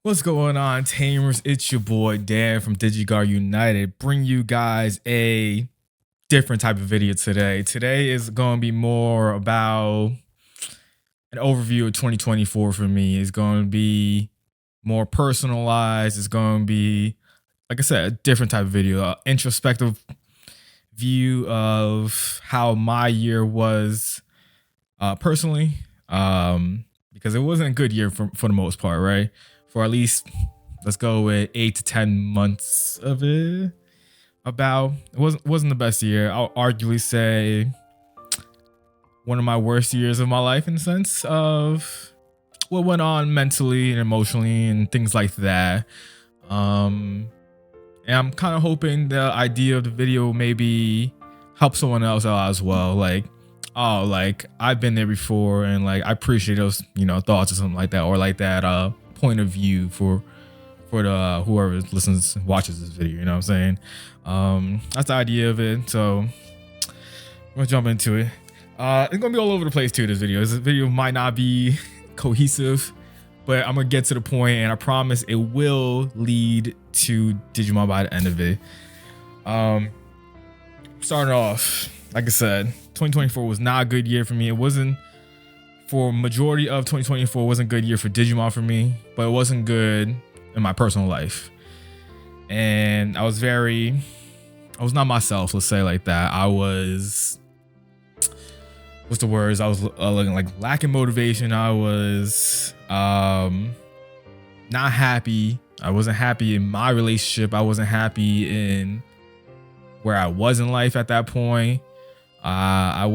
What's going on, Tamers? It's your boy Dan from DigiGuard United. Bring you guys a different type of video today. Today is going to be more about an overview of 2024 for me. It's going to be more personalized. It's going to be, like I said, a different type of video, an introspective view of how my year was personally, because it wasn't a good year for the most part, right? For at least, let's go with 8 to 10 months of it. It wasn't the best year. I'll arguably say one of my worst years of my life in the sense of what went on mentally and emotionally and things like that. And I'm kind of hoping the idea of the video maybe help someone else out as well. Like, oh, like I've been there before, and like I appreciate those, thoughts or something like that, or like that point of view for the whoever listens watches this video. You know what I'm saying? That's the idea of it. So I'm gonna jump into it. It's gonna be all over the place too. This video might not be cohesive, but I'm gonna get to the point, and I promise it will lead to Digimon by the end of it. Starting off, like I said, 2024 was not a good year for me. It wasn't, for majority of 2024, wasn't a good year for Digimon for me, but it wasn't good in my personal life. And I was not myself, let's say like that. I was, what's the words? I was like lacking motivation. I was not happy. I wasn't happy in my relationship. I wasn't happy in where I was in life at that point. I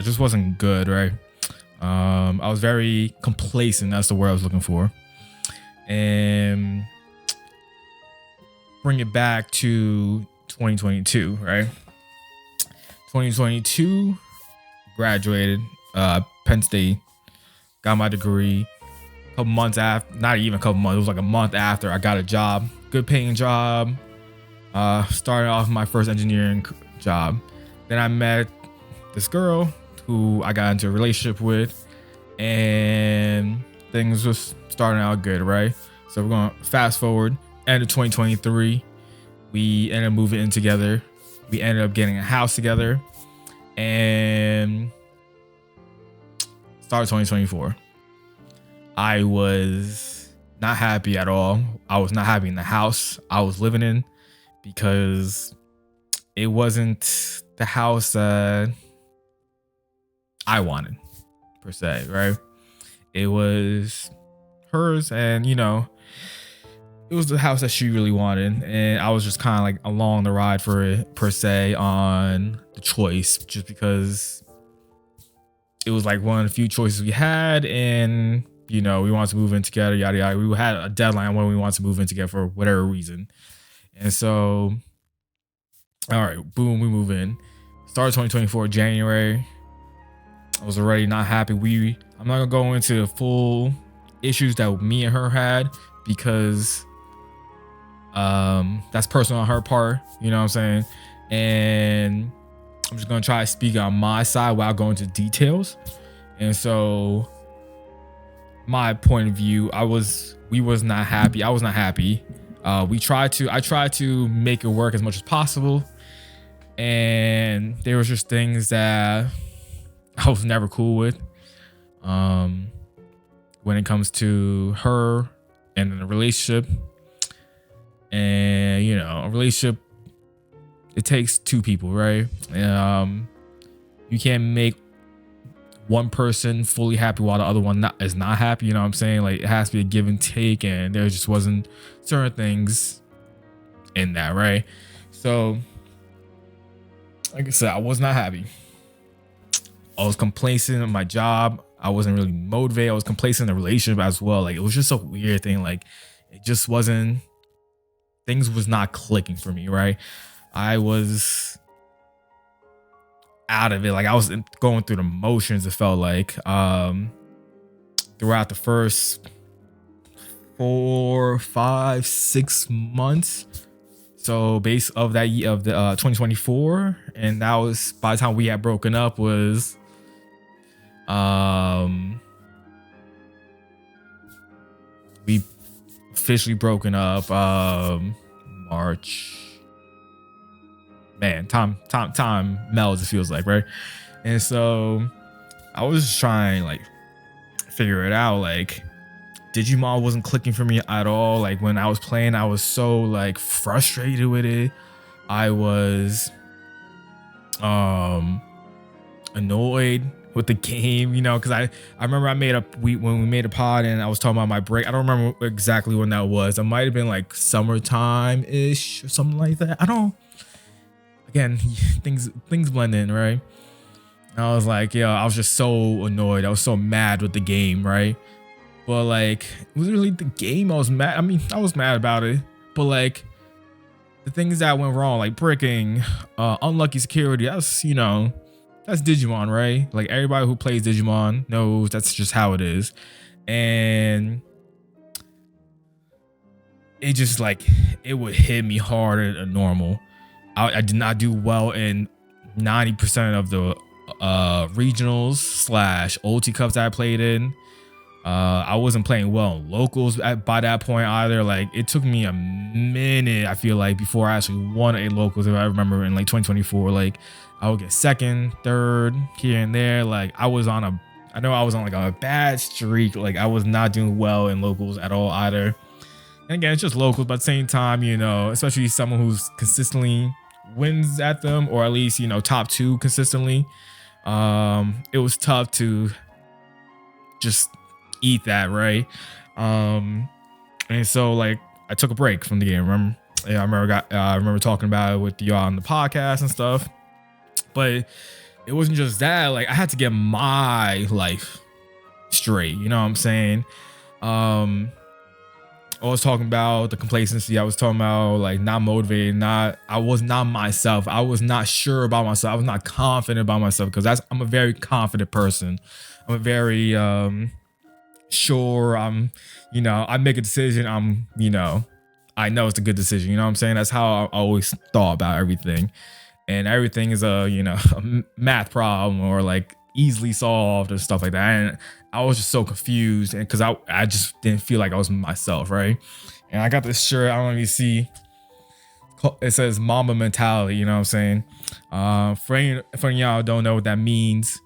just wasn't good, right? I was very complacent. That's the word I was looking for. And bring it back to 2022, right? 2022, graduated Penn State, got my degree. A couple months after, not even a couple months, it was like a month after, I got a job, good paying job. Started off my first engineering job. Then I met this girl who I got into a relationship with, and things was starting out good, right? So we're going to fast forward, end of 2023, we ended up moving in together. We ended up getting a house together, and started 2024. I was not happy at all. I was not happy in the house I was living in, because it wasn't the house that I wanted, per se, right? It was hers, and it was the house that she really wanted, and I was just kind of like along the ride for it, per se, on the choice, just because it was like one of the few choices we had, and we wanted to move in together, yada yada. We had a deadline when we wanted to move in together for whatever reason, and so, all right, boom, we move in. Started 2024 January. I was already not happy. I'm not gonna go into the full issues that me and her had, because that's personal on her part, you know what I'm saying? And I'm just gonna try to speak on my side without going into details. And so, my point of view, we was not happy. I was not happy. I tried to make it work as much as possible, and there was just things that I was never cool with. When it comes to her and in a relationship, and a relationship, it takes two people, right? You can't make one person fully happy while the other one is not happy. You know what I'm saying? Like, it has to be a give and take, and there just wasn't certain things in that, right? So, like I said, I was not happy. I was complacent in my job. I wasn't really motivated. I was complacent in the relationship as well. Like, it was just a weird thing. Like, it just wasn't, things was not clicking for me, right? I was out of it. Like, I was going through the motions, it felt like, throughout the first 4, 5, 6 months. So base of that year of the 2024, and that was, by the time we had broken up, was we officially broken up March. Man, time melds, it feels like, right? And so I was just trying like figure it out. Like Digimon wasn't clicking for me at all. Like when I was playing, I was so like frustrated with it. I was annoyed with the game, you know, because I remember when we made a pod and I was talking about my break. I don't remember exactly when that was. It might have been like summertime ish or something like that. I don't. Again, things blend in, right? And I was like, yeah, I was just so annoyed. I was so mad with the game, right? But like, it was really the game I was mad. I mean, I was mad about it, but like the things that went wrong, like bricking, unlucky security, that's, you know, that's Digimon, right? Like everybody who plays Digimon knows that's just how it is. And it just like, it would hit me harder than normal. I did not do well in 90% of the regionals / OT cups that I played in. I wasn't playing well in locals by that point either. Like it took me a minute, I feel like, before I actually won a locals. If I remember in like 2024, like I would get second, third here and there. Like I know I was on like a bad streak. Like I was not doing well in locals at all either. And again, it's just locals, but at the same time, you know, especially someone who's consistently wins at them, or at least, you know, top 2 consistently. It was tough to just eat that, right? And so like I took a break from the game. Remember? Yeah, I remember talking about it with y'all on the podcast and stuff. But it wasn't just that. Like I had to get my life straight. You know what I'm saying? I was talking about the complacency. I was talking about like not motivated. I was not myself. I was not sure about myself. I was not confident about myself because I'm a very confident person. I'm a very sure. You know, I make a decision. You know, I know it's a good decision. You know what I'm saying? That's how I always thought about everything. And everything is you know, a math problem or like easily solved and stuff like that. And I was just so confused, and because I just didn't feel like I was myself, right? And I got this shirt. I don't even see. It says "Mamba Mentality." You know what I'm saying? For any of y'all don't know what that means,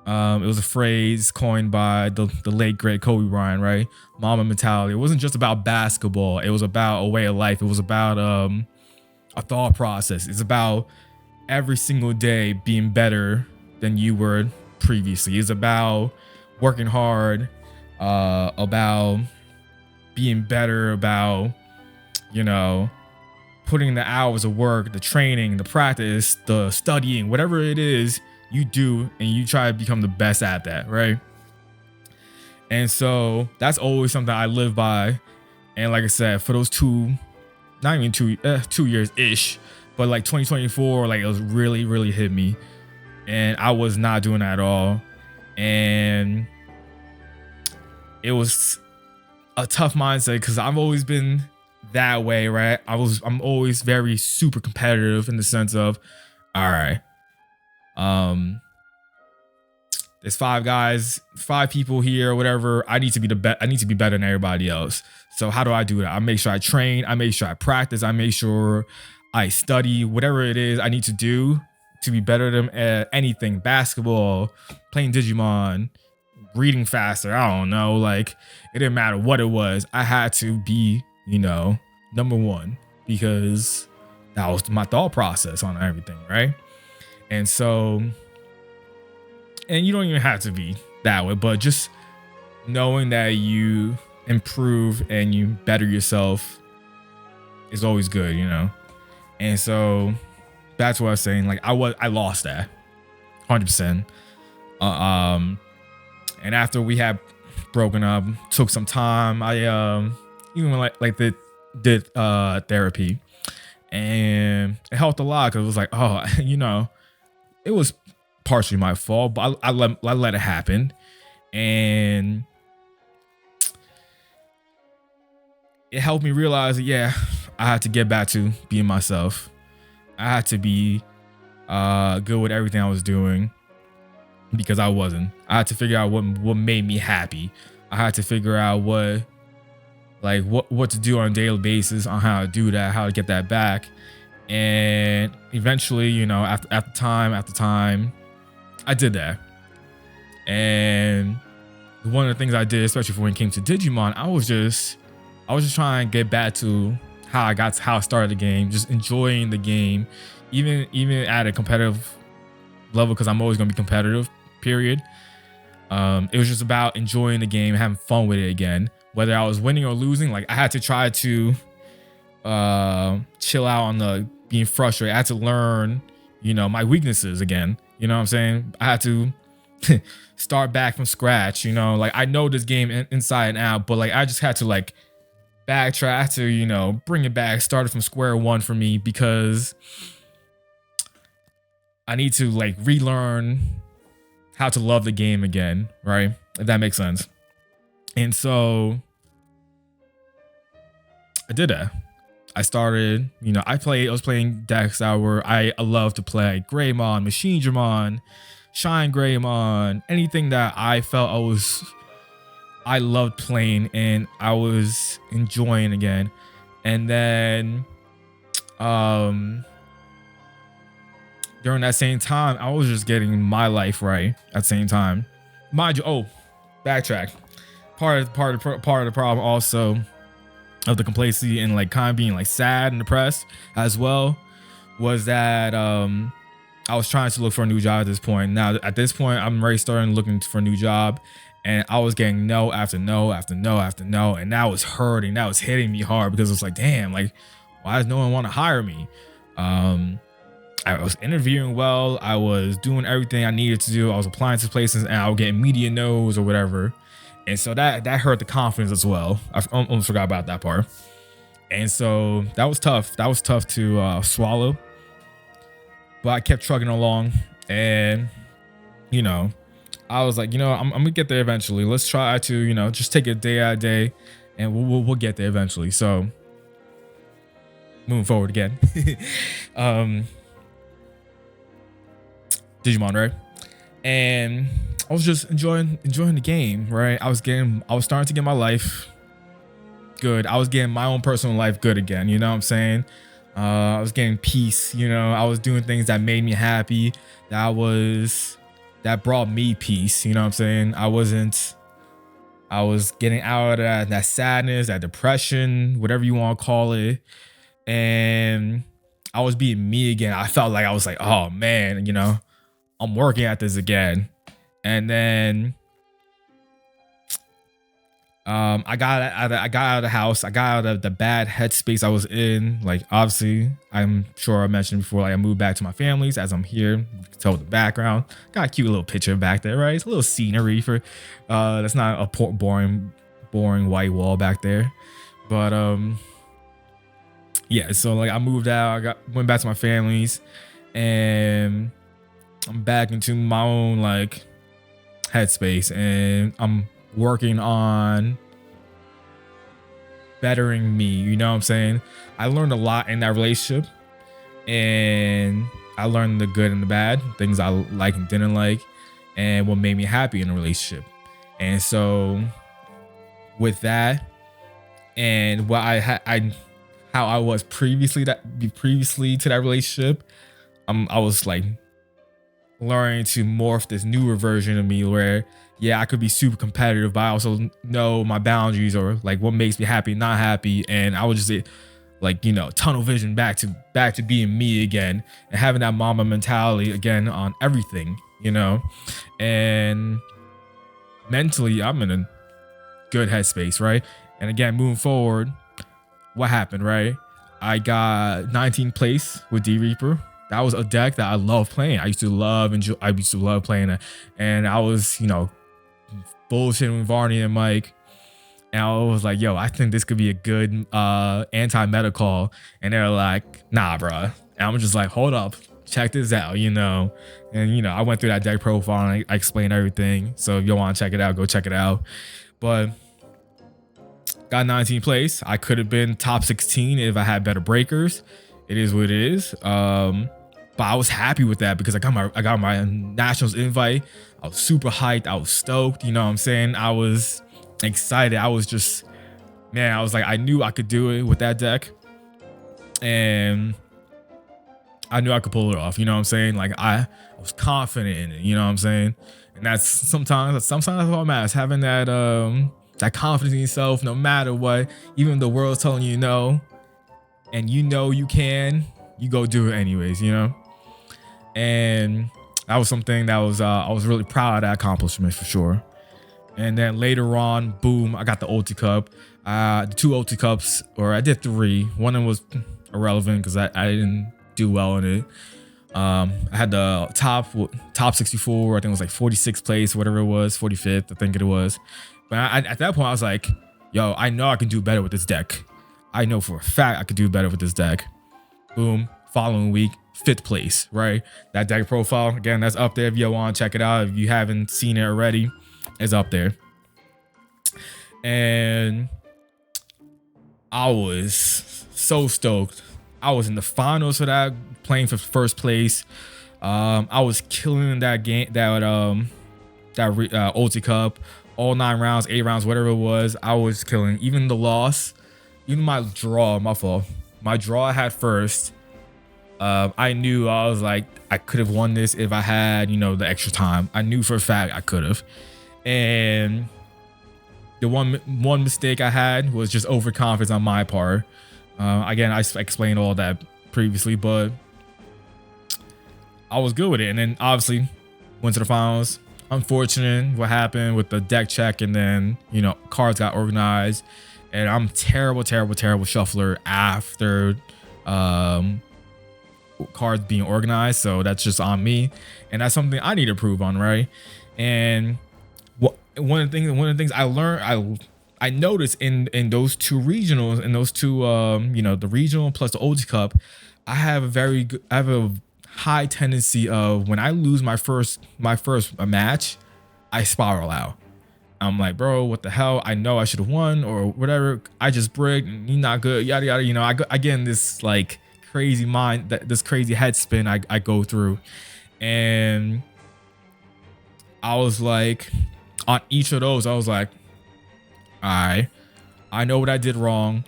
it was a phrase coined by the late great Kobe Bryant, right? Mamba Mentality. It wasn't just about basketball. It was about a way of life. It was about a thought process. It's about every single day being better than you were previously. It's about working hard, about being better, about, you know, putting the hours of work, the training, the practice, the studying, whatever it is you do, and you try to become the best at that, right? And so that's always something I live by. And like I said, for those not even 2 years ish, but like 2024, like it was really hit me, and I was not doing that at all. And it was a tough mindset because I've always been that way, right? I'm always very super competitive in the sense of, all right, there's 5 people here or whatever. I need to be I need to be better than everybody else. So how do I do that? I make sure I train. I make sure I practice. I make sure I study, whatever it is I need to do to be better than anything. Basketball, playing Digimon, reading faster. I don't know. Like it didn't matter what it was. I had to be, you know, number 1 because that was my thought process on everything, right? And so, and you don't even have to be that way, but just knowing that you improve and you better yourself is always good, you know? And so that's what I was saying. Like I lost that 100%. And after we had broken up, took some time. I even did therapy, and it helped a lot because it was like, oh, you know, it was partially my fault, but I let it happen, and it helped me realize that, yeah, I had to get back to being myself. I had to be good with everything I was doing because I wasn't. I had to figure out what made me happy. I had to figure out what like what to do on a daily basis, on how to do that, how to get that back. And eventually, you know, after time, I did that. And one of the things I did, especially when it came to Digimon, I was just trying to get back to how I started the game, just enjoying the game, even at a competitive level, because I'm always gonna be competitive, period. It was just about enjoying the game, having fun with it again. Whether I was winning or losing, like I had to try to chill out on the being frustrated. I had to learn, you know, my weaknesses again. You know what I'm saying? I had to start back from scratch. You know, like I know this game inside and out, but like I just had to like backtrack to, you know, bring it back, started from square one for me, because I need to like relearn how to love the game again, right? If that makes sense. And so I did that. I started, you know, I was playing decks that were, I love to play Greymon, Machine Dramon, Shine Greymon, anything that I felt I loved playing and I was enjoying again. And then during that same time, I was just getting my life right at the same time. Mind you, backtrack. Part of the problem also of the complacency and like kind of being like sad and depressed as well was that I was trying to look for a new job at this point. Now at this point, I'm already starting looking for a new job, and I was getting no after no after no after no, and that was hurting. That was hitting me hard because it's like, damn, like why does no one want to hire me? I was interviewing well. I was doing everything I needed to do. I was applying to places and I was getting media no's or whatever. And so that hurt the confidence as well. I almost forgot about that part. And so that was tough. That was tough to swallow. But I kept trucking along, and you know, I was like, you know, I'm gonna get there eventually. Let's try to, you know, just take it day by day, and we'll get there eventually. So moving forward again, Digimon, right? And I was just enjoying the game, right? I was starting to get my life good. I was getting my own personal life good again. You know what I'm saying? I was getting peace. You know, I was doing things that made me happy. That brought me peace. You know what I'm saying? I was getting out of that sadness, that depression, whatever you want to call it. And I was being me again. I felt like I was like, oh man, you know, I'm working at this again. And then I got out of the house. I got out of the bad headspace I was in. Like, obviously, I'm sure I mentioned before, like I moved back to my family's as I'm here. You can tell the background. Got a cute little picture back there, right? It's a little scenery for that's not a boring white wall back there. But yeah, so like I moved out, went back to my family's, and I'm back into my own like headspace, and I'm working on bettering me. You know what I'm saying? I learned a lot in that relationship, and I learned the good and the bad, things I like and didn't like, and what made me happy in a relationship. And so with that, and what how I was previously to that relationship, I was like learning to morph this newer version of me where, yeah, I could be super competitive, but I also know my boundaries, or like what makes me happy, not happy. And I would just like, you know, tunnel vision back to being me again, and having that mama mentality again on everything, you know. And mentally, I'm in a good headspace, right? And again, moving forward, what happened, right? I got 19th place with D Reaper. That was a deck that I love playing. I used to love playing it. And I was, you know, bullshitting with Varney and Mike. And I was like, yo, I think this could be a good anti-meta call. And they're like, nah, bro. And I'm just like, hold up, check this out, you know. And, you know, I went through that deck profile and I explained everything. So if you want to check it out, go check it out. But got 19th place. I could have been top 16 if I had better breakers. It is what it is. But I was happy with that because I got my nationals invite. I was super hyped. I was stoked. You know what I'm saying? I was excited. I was just man, I was like, I knew I could do it with that deck, and I knew I could pull it off. You know what I'm saying? Like I was confident in it. You know what I'm saying? And that's sometimes that's all it matters. Having that confidence in yourself, no matter what, even the world's telling you no, and you know you can, you go do it anyways. You know, and that was something that was I was really proud of that accomplishment for sure. And then later on, boom, I got the Ulti Cup. The 2 Ulti Cups, or I did 3. One of them was irrelevant because I didn't do well in it. I had the top 64. I think it was like 46th place, whatever it was, 45th, I think it was. But at that point, I was like, yo, I know I can do better with this deck. I know for a fact I could do better with this deck. Boom. Following week, 5th place, right? That deck profile, again, that's up there if you want to check it out. If you haven't seen it already, it's up there. And I was so stoked. I was in the finals for that, playing for 1st place. I was killing that game, that Ulti Cup, all 9 rounds, 8 rounds, whatever it was. I was killing. Even the loss, even my draw, my fault. My draw I had first. I knew, I was like, I could have won this if I had, you know, the extra time. I knew for a fact I could have. And the one mistake I had was just overconfidence on my part. Again, I explained all that previously, but I was good with it. And then obviously went to the finals. Unfortunate what happened with the deck check, and then, you know, cards got organized, and I'm terrible shuffler after cards being organized. So that's just on me, and that's something I need to improve on, right? And one of the things I learned, I noticed in those 2 regionals, in those 2 you know, the regional plus the Ulti Cup, I have a high tendency of, when I lose my first match, I spiral out. I'm like, bro, what the hell? I know I should have won or whatever. I just bricked, and you're not good, yada yada. You know, I get in this like crazy this crazy head spin I go through, and I was like, on each of those, I was like, I know what I did wrong.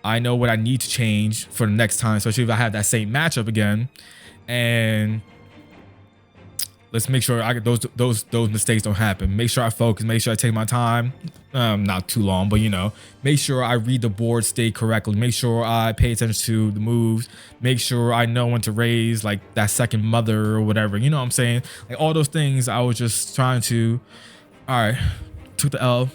I know what I need to change for the next time, especially if I have that same matchup again. And let's make sure I get those mistakes don't happen. Make sure I focus. Make sure I take my time. Not too long, but you know, make sure I read the board state correctly. Make sure I pay attention to the moves. Make sure I know when to raise like that second mother or whatever. You know what I'm saying? Like all those things. I was just trying to. All right, took the L.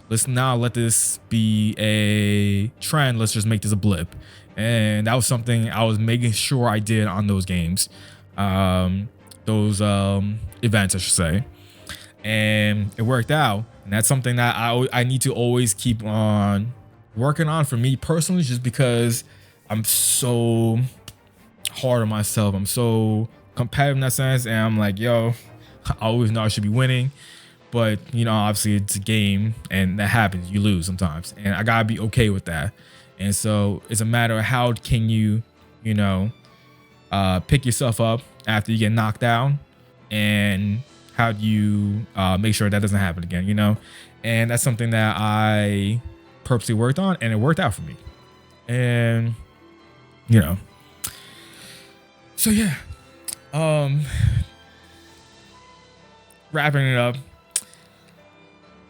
Let's now let this be a trend. Let's just make this a blip. And that was something I was making sure I did on those games, those events, I should say. And it worked out. And that's something that I need to always keep on working on for me personally, just because I'm so hard on myself. I'm so competitive in that sense. And I'm like, yo, I always know I should be winning. But, you know, obviously it's a game and that happens. You lose sometimes. And I got to be okay with that. And so it's a matter of how can you, you know, pick yourself up after you get knocked down, and how do you make sure that doesn't happen again, you know? And that's something that I purposely worked on, and it worked out for me. And, you know, so yeah, wrapping it up.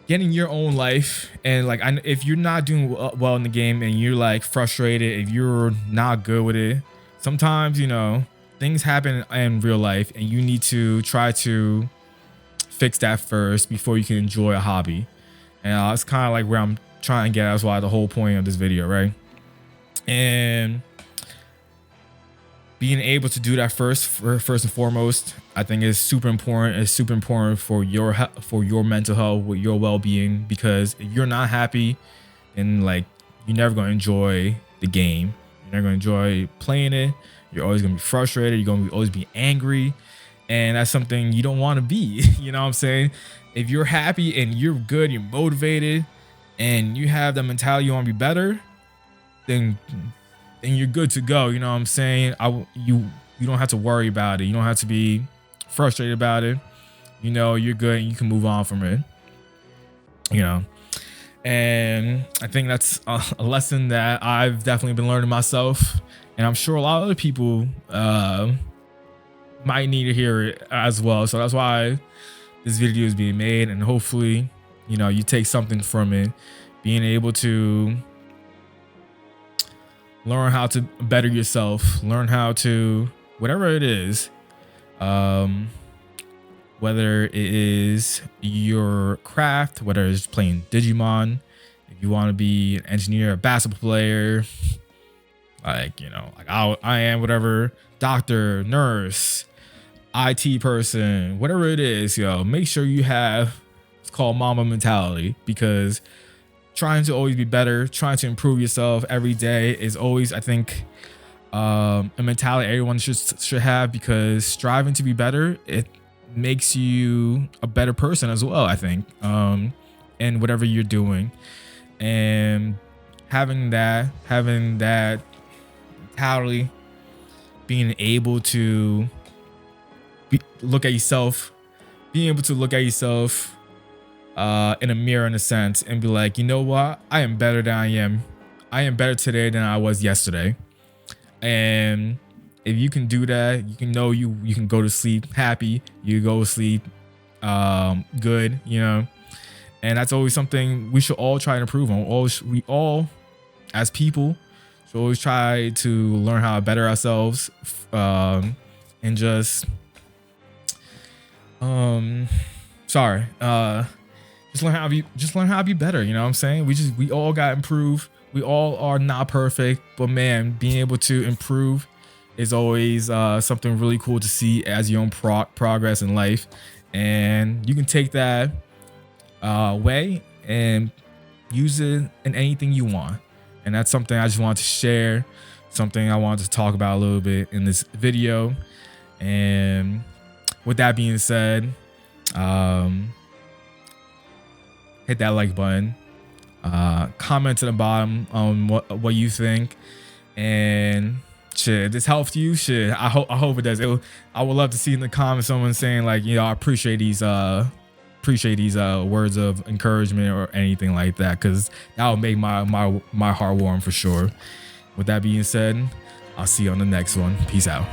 Getting your own life, and like, if you're not doing well in the game and you're like frustrated, if you're not good with it, sometimes, you know, things happen in real life, and you need to try to fix that first before you can enjoy a hobby. And it's kind of like where I'm trying to get. That's why the whole point of this video, right? And being able to do that first and foremost, I think is super important. It's super important for your mental health, with your well-being, because if you're not happy, then like you're never going to enjoy the game. You're never going to enjoy playing it. You're always going to be frustrated. You're going to always be angry, and that's something you don't want to be. You know what I'm saying? If you're happy and you're good, you're motivated, and you have that mentality you want to be better, then you're good to go. You know what I'm saying? You don't have to worry about it. You don't have to be frustrated about it. You know, you're good and you can move on from it. You know, And I think that's a lesson that I've definitely been learning myself, and I'm sure a lot of other people might need to hear it as well. So that's why this video is being made, and hopefully, you know, you take something from it, being able to learn how to better yourself, learn how to, whatever it is, whether it is your craft, whether it's playing Digimon, if you want to be an engineer, a basketball player, like, you know, like I am, whatever, doctor, nurse, IT person, whatever it is, yo, make sure you have, it's called mama mentality, because trying to always be better, trying to improve yourself every day is always, I think, a mentality everyone should have, because striving to be better, it makes you a better person as well, I think, in whatever you're doing. And having that mentality, being able to look at yourself, being able to look at yourself in a mirror, in a sense, and be like, you know what, I am better than I am better today than I was yesterday. And if you can do that, you can know you can go to sleep happy, you go to sleep good, you know. And that's always something we should all try to improve on. We all as people should always try to learn how to better ourselves, and just learn how to be better, you know what I'm saying? We all got to improve. We all are not perfect, but man, being able to improve is always something really cool to see as your own progress in life. And you can take that way and use it in anything you want. And that's something I just wanted to share, something I wanted to talk about a little bit in this video. And with that being said, hit that like button, comment to the bottom on what you think, and shit, this helps you. Shit, I hope it does. I would love to see in the comments someone saying, like, you know, I appreciate these words of encouragement or anything like that, because that will make my heart warm for sure. With that being said, I'll see you on the next one. Peace out.